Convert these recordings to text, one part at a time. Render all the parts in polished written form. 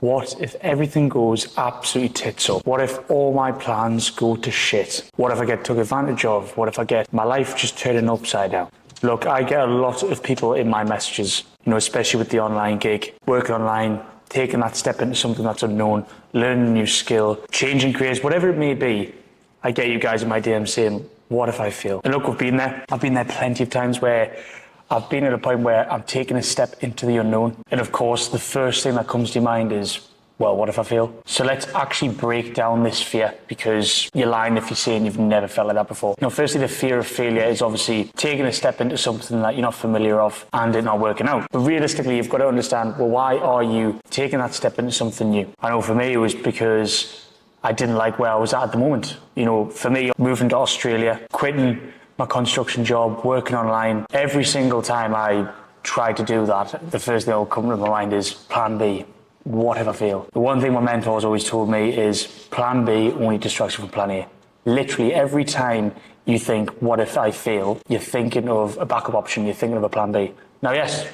What if everything goes absolutely tits up? What if all my plans go to shit? What if I get took advantage of? What if I get my life just turning upside down? Look, I get a lot of people in my messages, especially with the online gig, working online, taking that step into something that's unknown, learning a new skill, changing careers, whatever it may be. I get you guys in my DM saying, what if I fail? And look, I've been there plenty of times where I've been at a point where I'm taking a step into the unknown. And of course, the first thing that comes to your mind is, well, what if I fail? So let's actually break down this fear, because you're lying if you're saying you've never felt like that before. Firstly, the fear of failure is obviously taking a step into something that you're not familiar of and it not working out. But realistically, you've got to understand, well, why are you taking that step into something new? I know for me, it was because I didn't like where I was at the moment. For me, moving to Australia, quitting my construction job, working online, every single time I try to do that, the first thing that will come to my mind is plan B. What if I fail? The one thing my mentors always told me is plan B only distracts you from plan A. Literally every time you think, what if I fail, you're thinking of a backup option, you're thinking of a plan B. Now, yes,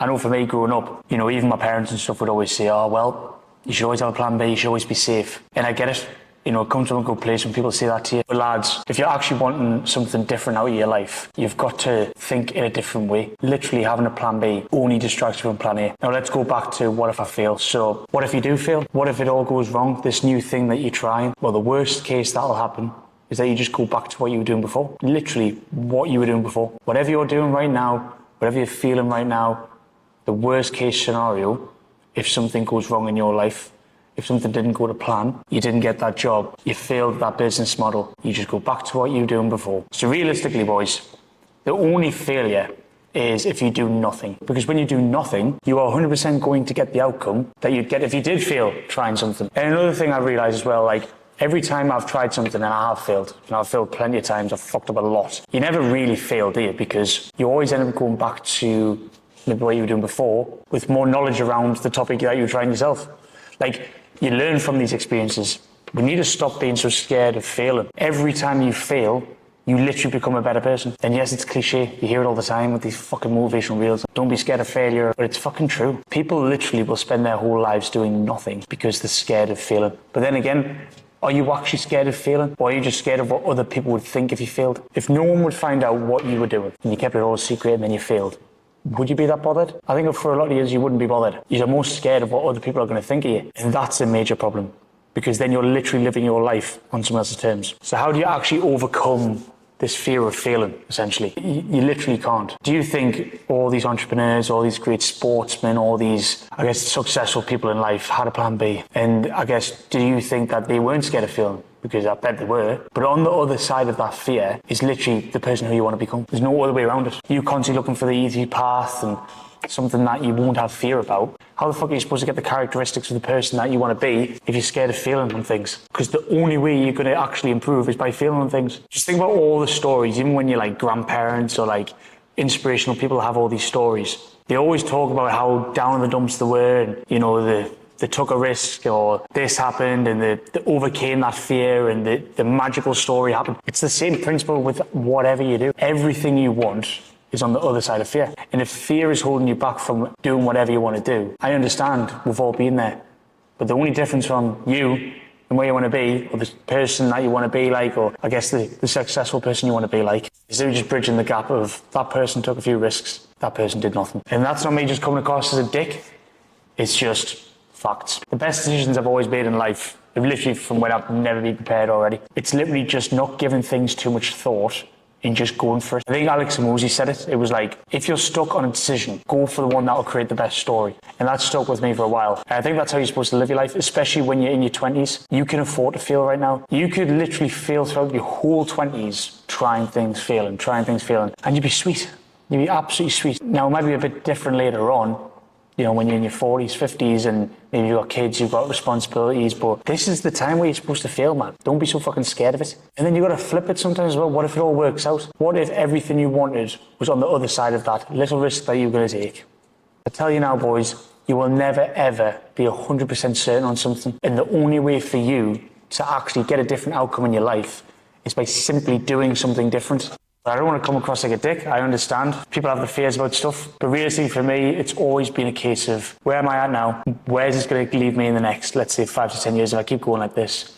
I know for me growing up, even my parents and stuff would always say, oh, well, you should always have a plan B, you should always be safe. And I get it. It comes from a good place when people say that to you. But lads, if you're actually wanting something different out of your life, you've got to think in a different way. Literally having a plan B only distracts you from plan A. Now let's go back to what if I fail. So what if you do fail? What if it all goes wrong? This new thing that you're trying? Well, the worst case that'll happen is that you just go back to what you were doing before. Literally what you were doing before. Whatever you're doing right now, whatever you're feeling right now, the worst case scenario, if something goes wrong in your life, if something didn't go to plan, you didn't get that job, you failed that business model, you just go back to what you were doing before. So realistically, boys, the only failure is if you do nothing. Because when you do nothing, you are 100% going to get the outcome that you'd get if you did fail trying something. And another thing I realized as well, every time I've tried something and I have failed, and I've failed plenty of times, I've fucked up a lot. You never really fail, do you? Because you always end up going back to maybe what you were doing before with more knowledge around the topic that you were trying yourself. You learn from these experiences. We need to stop being so scared of failing. Every time you fail, you literally become a better person. And yes, it's cliche. You hear it all the time with these fucking motivational reels. Don't be scared of failure, but it's fucking true. People literally will spend their whole lives doing nothing because they're scared of failing. But then again, are you actually scared of failing? Or are you just scared of what other people would think if you failed? If no one would find out what you were doing and you kept it all secret and then you failed, would you be that bothered? I think for a lot of years you wouldn't be bothered. You're more scared of what other people are going to think of you. And that's a major problem, because then you're literally living your life on someone else's terms. So how do you actually overcome this fear of failing, essentially? You literally can't. Do you think all these entrepreneurs, all these great sportsmen, all these, successful people in life had a plan B? And do you think that they weren't scared of failing? Because I bet they were. But on the other side of that fear is literally the person who you want to become. There's no other way around it. You constantly looking for the easy path and something that you won't have fear about. How the fuck are you supposed to get the characteristics of the person that you want to be if you're scared of failing on things? Because the only way you're going to actually improve is by failing on things. Just think about all the stories, even when you're grandparents or inspirational people have all these stories. They always talk about how down in the dumps they were and, they took a risk, or this happened and they overcame that fear and the magical story happened. It's the same principle with whatever you do. Everything you want is on the other side of fear. And if fear is holding you back from doing whatever you want to do, I understand, we've all been there. But the only difference from you and where you want to be, or the person that you want to be like, or the successful person you want to be like, is they're just bridging the gap of that person took a few risks, that person did nothing. And that's not me just coming across as a dick. It's just facts. The best decisions I've always made in life, literally from when I've never been prepared already. It's literally just not giving things too much thought and just going for it. I think Alex Hormozi said it. It was if you're stuck on a decision, go for the one that will create the best story. And that stuck with me for a while. And I think that's how you're supposed to live your life, especially when you're in your 20s. You can afford to fail right now. You could literally fail throughout your whole 20s, trying things, failing, and you'd be sweet. You'd be absolutely sweet. Now, it might be a bit different later on, when you're in your 40s, 50s, and maybe you've got kids, you've got responsibilities, but this is the time where you're supposed to fail, man. Don't be so fucking scared of it. And then you've got to flip it sometimes as well. What if it all works out? What if everything you wanted was on the other side of that little risk that you're going to take? I tell you now, boys, you will never, ever be 100% certain on something. And the only way for you to actually get a different outcome in your life is by simply doing something different. I don't want to come across like a dick. I understand. People have the fears about stuff. But realistically for me, it's always been a case of where am I at now? Where's this going to leave me in the next, let's say, 5 to 10 years if I keep going like this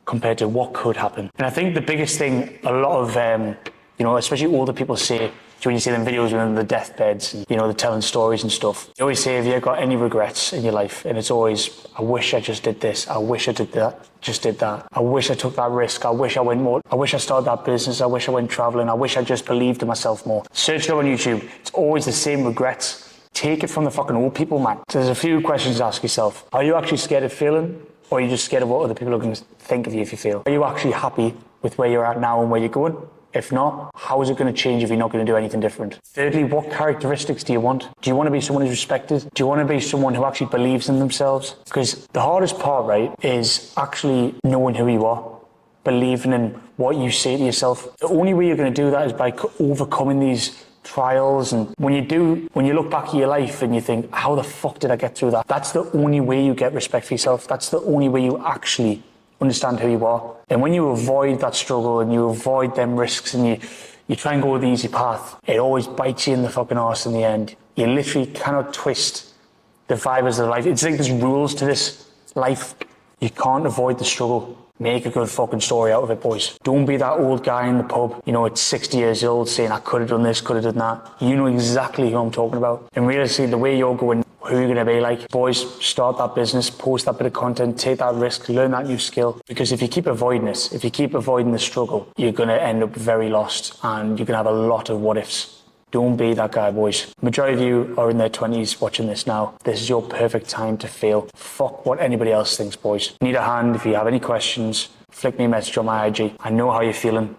compared to what could happen? And I think the biggest thing a lot of, especially older people say, when you see them videos when they're on the deathbeds and, they're telling stories and stuff, they always say, have you got any regrets in your life? And it's always, I wish I just did this. I wish I did that. Just did that. I wish I took that risk. I wish I went more. I wish I started that business. I wish I went traveling. I wish I just believed in myself more. Search it up on YouTube. It's always the same regrets. Take it from the fucking old people, man. So there's a few questions to ask yourself. Are you actually scared of failing? Or are you just scared of what other people are going to think of you if you fail? Are you actually happy with where you're at now and where you're going? If not, how is it going to change if you're not going to do anything different? Thirdly, what characteristics do you want? Do you want to be someone who's respected? Do you want to be someone who actually believes in themselves? Because the hardest part, right, is actually knowing who you are, believing in what you say to yourself. The only way you're going to do that is by overcoming these trials. And when you look back at your life and you think, how the fuck did I get through that? That's the only way you get respect for yourself. That's the only way you actually understand who you are. And when you avoid that struggle and you avoid them risks and you try and go the easy path, it always bites you in the fucking arse in the end. You literally cannot twist the fibers of life. It's like there's rules to this life. You can't avoid the struggle. Make a good fucking story out of it, boys. Don't be that old guy in the pub, at 60 years old saying, I could have done this, could have done that. You know exactly who I'm talking about. And realistically, the way you're going, who you're going to be like, boys, start that business, post that bit of content, take that risk, learn that new skill. Because if you keep avoiding this, if you keep avoiding the struggle, you're going to end up very lost and you're going to have a lot of what ifs. Don't be that guy, boys. Majority of you are in their 20s watching this now. This is your perfect time to fail. Fuck what anybody else thinks, boys. Need a hand if you have any questions. Flick me a message on my IG. I know how you're feeling.